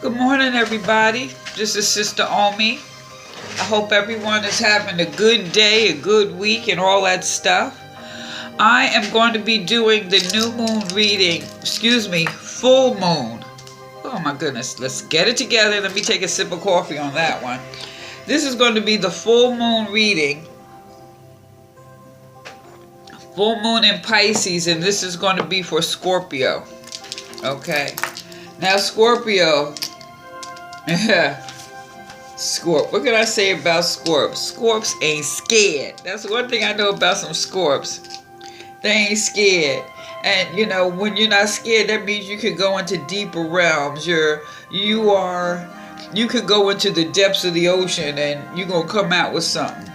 Good morning, everybody. This is Sister Omi. I hope everyone is having a good day, a good week, and all that stuff. I am going to be doing the new moon reading, full moon. Oh my goodness, let's get it together. Let me take a sip of coffee on that one. This is going to be the full moon reading. Full moon in Pisces, and this is going to be for Scorpio. Okay. Now, Scorpio. Scorp. What can I say about Scorps? Scorps ain't scared. That's one thing I know about some Scorps. They ain't scared. And you know, when you're not scared, that means you can go into deeper realms. You could go into the depths of the ocean and you're gonna come out with something.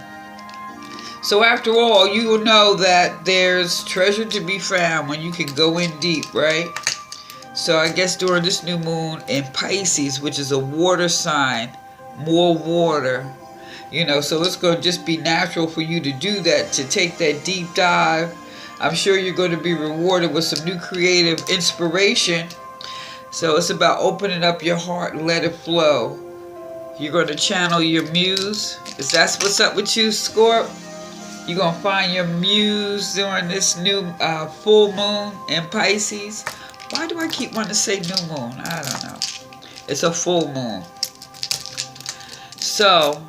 So after all, you will know that there's treasure to be found when you can go in deep, right? So I guess during this new moon in Pisces, which is a water sign, more water, so it's going to just be natural for you to do that, to take that deep dive. I'm sure you're going to be rewarded with some new creative inspiration. So it's about opening up your heart and let it flow. You're going to channel your muse. Is that what's up with you, Scorp? You're going to find your muse during this new full moon in Pisces. Why do I keep wanting to say new moon? I don't know. It's a full moon. So,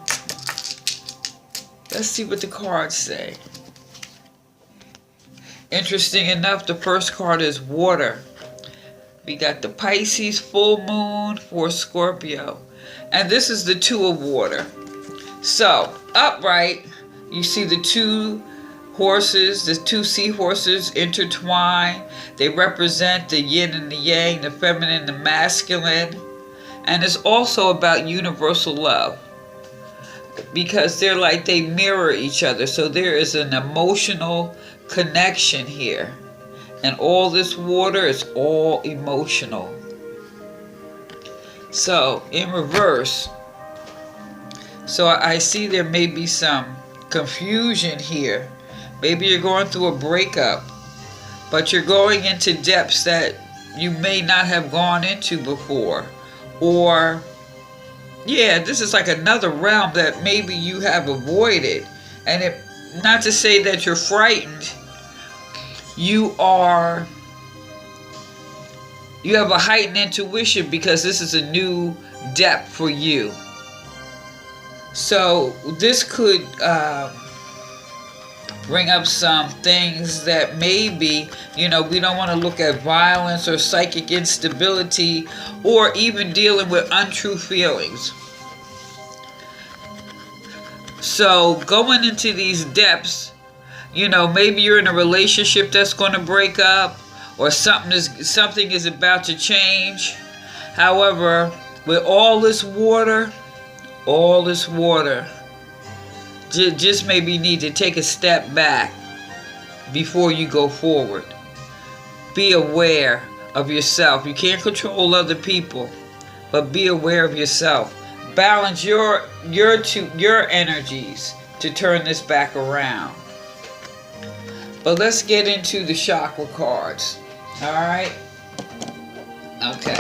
let's see what the cards say. Interesting enough, the first card is water. We got the Pisces full moon for Scorpio. And this is the Two of Water. So, upright, you see the two horses, the two seahorses intertwined. They represent the yin and the yang, the feminine and the masculine. And it's also about universal love, because they mirror each other. So there is an emotional connection here. And all this water is all emotional. So in reverse, so I see there may be some confusion here. Maybe you're going through a breakup, but you're going into depths that you may not have gone into before. Or, this is like another realm that maybe you have avoided. And not to say that you're frightened, you have a heightened intuition because this is a new depth for you. So this could bring up some things that maybe, we don't want to look at violence or psychic instability or even dealing with untrue feelings. So going into these depths, maybe you're in a relationship that's going to break up, or something is about to change. However, with all this water, just maybe need to take a step back before you go forward. Be aware of yourself. You can't control other people, but be aware of yourself. Balance your energies to turn this back around. But let's get into the chakra cards. All right? Okay.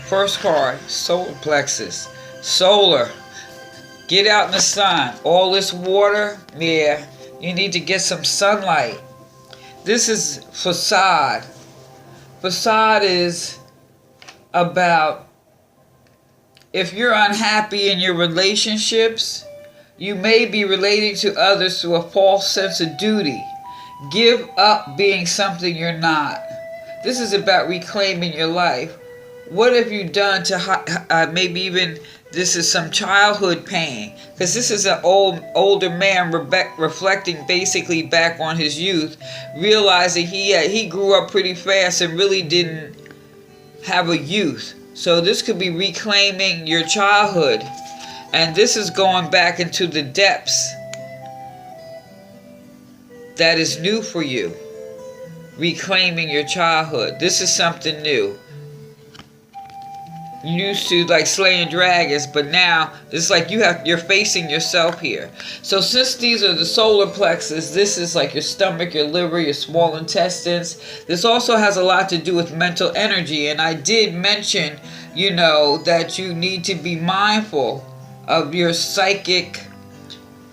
First card, solar plexus. Solar. Get out in the sun. All this water, you need to get some sunlight. This is facade. Facade is about, if you're unhappy in your relationships, you may be relating to others through a false sense of duty. Give up being something you're not. This is about reclaiming your life. What have you done to maybe even this is some childhood pain? Because this is an older man reflecting basically back on his youth, realizing he grew up pretty fast and really didn't have a youth. So this could be reclaiming your childhood. And this is going back into the depths that is new for you. Reclaiming your childhood. This is something new. used to like slaying dragons, but now it's like you're facing yourself here. So since these are the solar plexus, this is like your stomach, your liver, your small intestines. This also has a lot to do with mental energy, and I did mention, you know, that you need to be mindful of your psychic,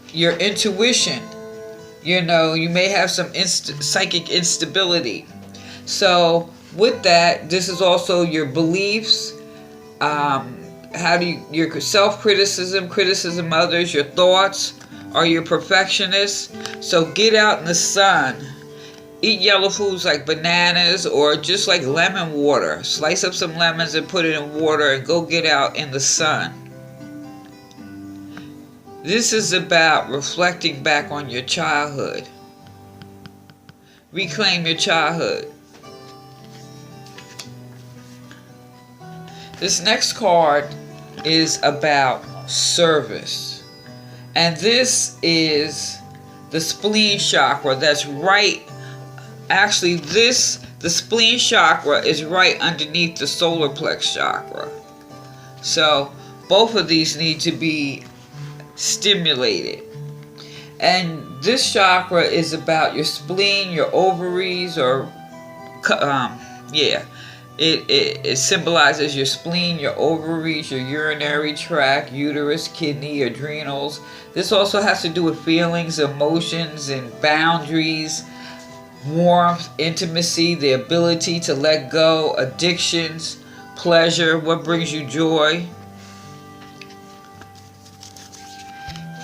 your intuition. You know, you may have some psychic instability. So with that, this is also your beliefs. How do you, your self-criticism, criticism of others, your thoughts. Are you a perfectionist? So get out in the sun. Eat yellow foods like bananas or just like lemon water. Slice up some lemons and put it in water and go get out in the sun. This is about reflecting back on your childhood. Reclaim your childhood. This next card is about service. And this is the spleen chakra that's right. Actually, the spleen chakra is right underneath the solar plex chakra. So both of these need to be stimulated. And this chakra is about your spleen, your ovaries, or it symbolizes your spleen, your ovaries, your urinary tract, uterus, kidney, adrenals. This also has to do with feelings, emotions, and boundaries, warmth, intimacy, the ability to let go, addictions, pleasure, what brings you joy,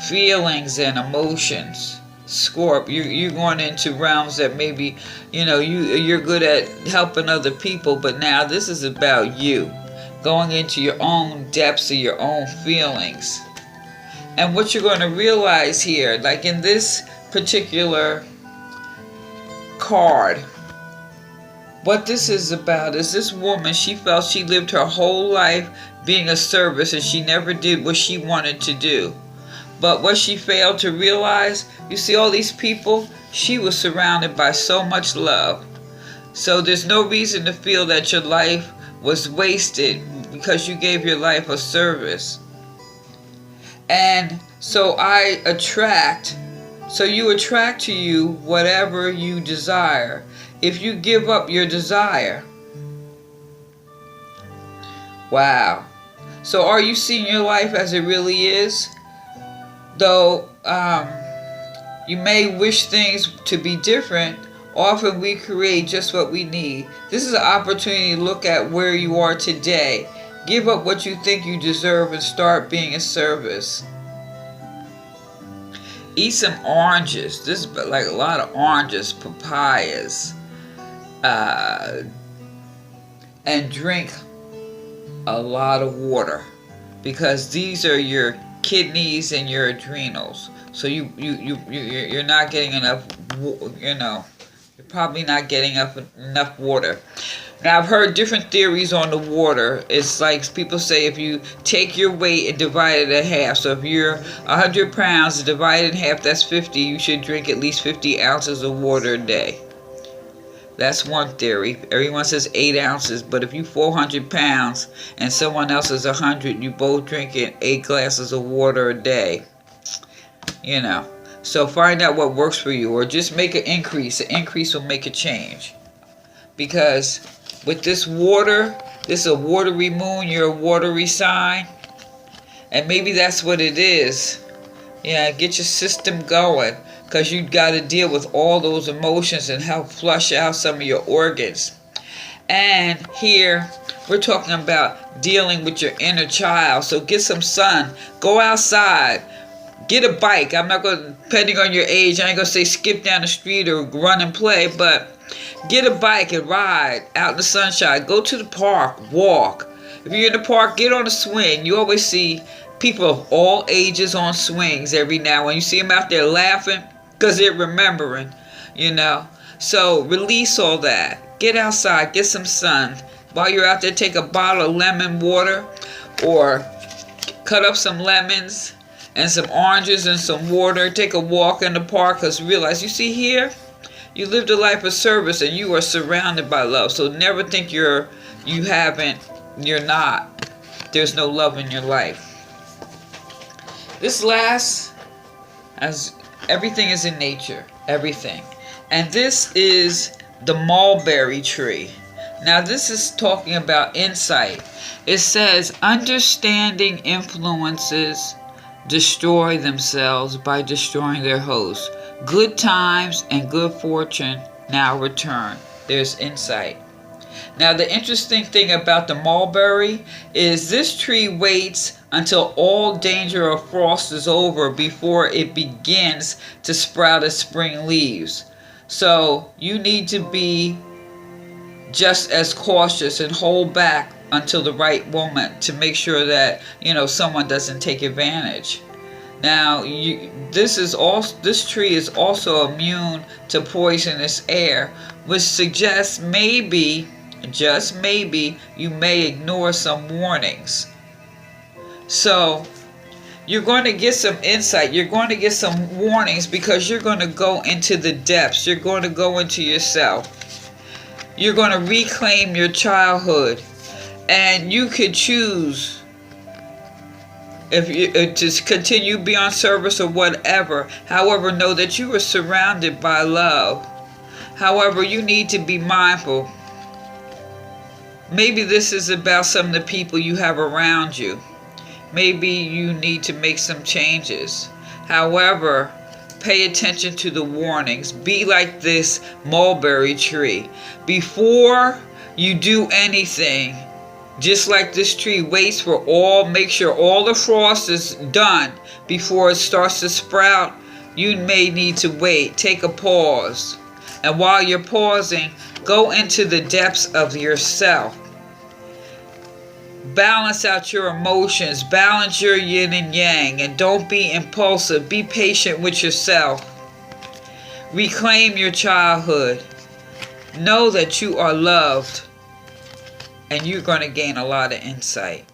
feelings and emotions. Scorpio, you're going into realms that maybe, you know, you're good at helping other people, but now this is about you going into your own depths of your own feelings. And what you're going to realize here, like in this particular card, what this is about is this woman, she felt she lived her whole life being a service and she never did what she wanted to do. But what she failed to realize, you see all these people, she was surrounded by so much love. So there's no reason to feel that your life was wasted because you gave your life a service. And so you attract to you whatever you desire. If you give up your desire. Wow. So are you seeing your life as it really is? Though you may wish things to be different, often we create just what we need. This is an opportunity to look at where you are today. Give up what you think you deserve and start being a service. Eat some oranges. This is like a lot of oranges, papayas, and drink a lot of water, because these are your kidneys and your adrenals. So you're not getting enough, you know, you're probably not getting enough water. Now I've heard different theories on the water. It's like people say if you take your weight and divide it in half, so if you're 100 pounds, divide it in half, that's 50, you should drink at least 50 ounces of water a day. That's one theory. Everyone says 8 ounces, but if you're 400 pounds and someone else is 100, you both drinking 8 glasses of water a day. You know. So find out what works for you, or just make an increase. An increase will make a change. Because with this water, this is a watery moon, you're a watery sign. And maybe that's what it is. Yeah, get your system going. Because you've got to deal with all those emotions and help flush out some of your organs. And here, we're talking about dealing with your inner child. So get some sun. Go outside. Get a bike. I'm not going to, depending on your age, I ain't going to say skip down the street or run and play. But get a bike and ride out in the sunshine. Go to the park. Walk. If you're in the park, get on a swing. You always see people of all ages on swings every now and when. You see them out there laughing. Because they're remembering, you know. So release all that. Get outside. Get some sun. While you're out there, take a bottle of lemon water. Or cut up some lemons and some oranges and some water. Take a walk in the park. Because realize, you see here, you lived a life of service and you are surrounded by love. So never think you're not. there's no love in your life. This last, as everything is in nature, everything. And this is the mulberry tree. Now this is talking about insight. It says, understanding influences destroy themselves by destroying their host. Good times and good fortune now return. There's insight. Now the interesting thing about the mulberry is this tree waits until all danger of frost is over before it begins to sprout its spring leaves. So you need to be just as cautious and hold back until the right moment to make sure that, someone doesn't take advantage. Now, this tree is also immune to poisonous air, which suggests maybe, just maybe, you may ignore some warnings. So, you're going to get some insight. You're going to get some warnings because you're going to go into the depths. You're going to go into yourself. You're going to reclaim your childhood. And you could choose if you to continue beyond service or whatever. However, know that you are surrounded by love. However, you need to be mindful. Maybe this is about some of the people you have around you. Maybe you need to make some changes. However, pay attention to the warnings. Be like this mulberry tree. Before you do anything, just like this tree waits for make sure all the frost is done before it starts to sprout, you may need to wait. Take a pause. And while you're pausing, go into the depths of yourself. Balance out your emotions. Balance your yin and yang. And don't be impulsive. Be patient with yourself. Reclaim your childhood. Know that you are loved. And you're going to gain a lot of insight.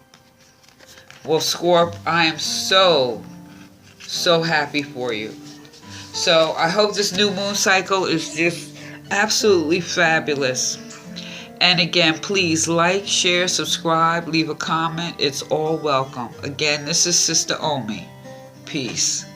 Well, Scorp, I am so happy for you. So I hope this new moon cycle is just absolutely fabulous. And again, please like, share, subscribe, leave a comment. It's all welcome. Again, this is Sister Omi. Peace.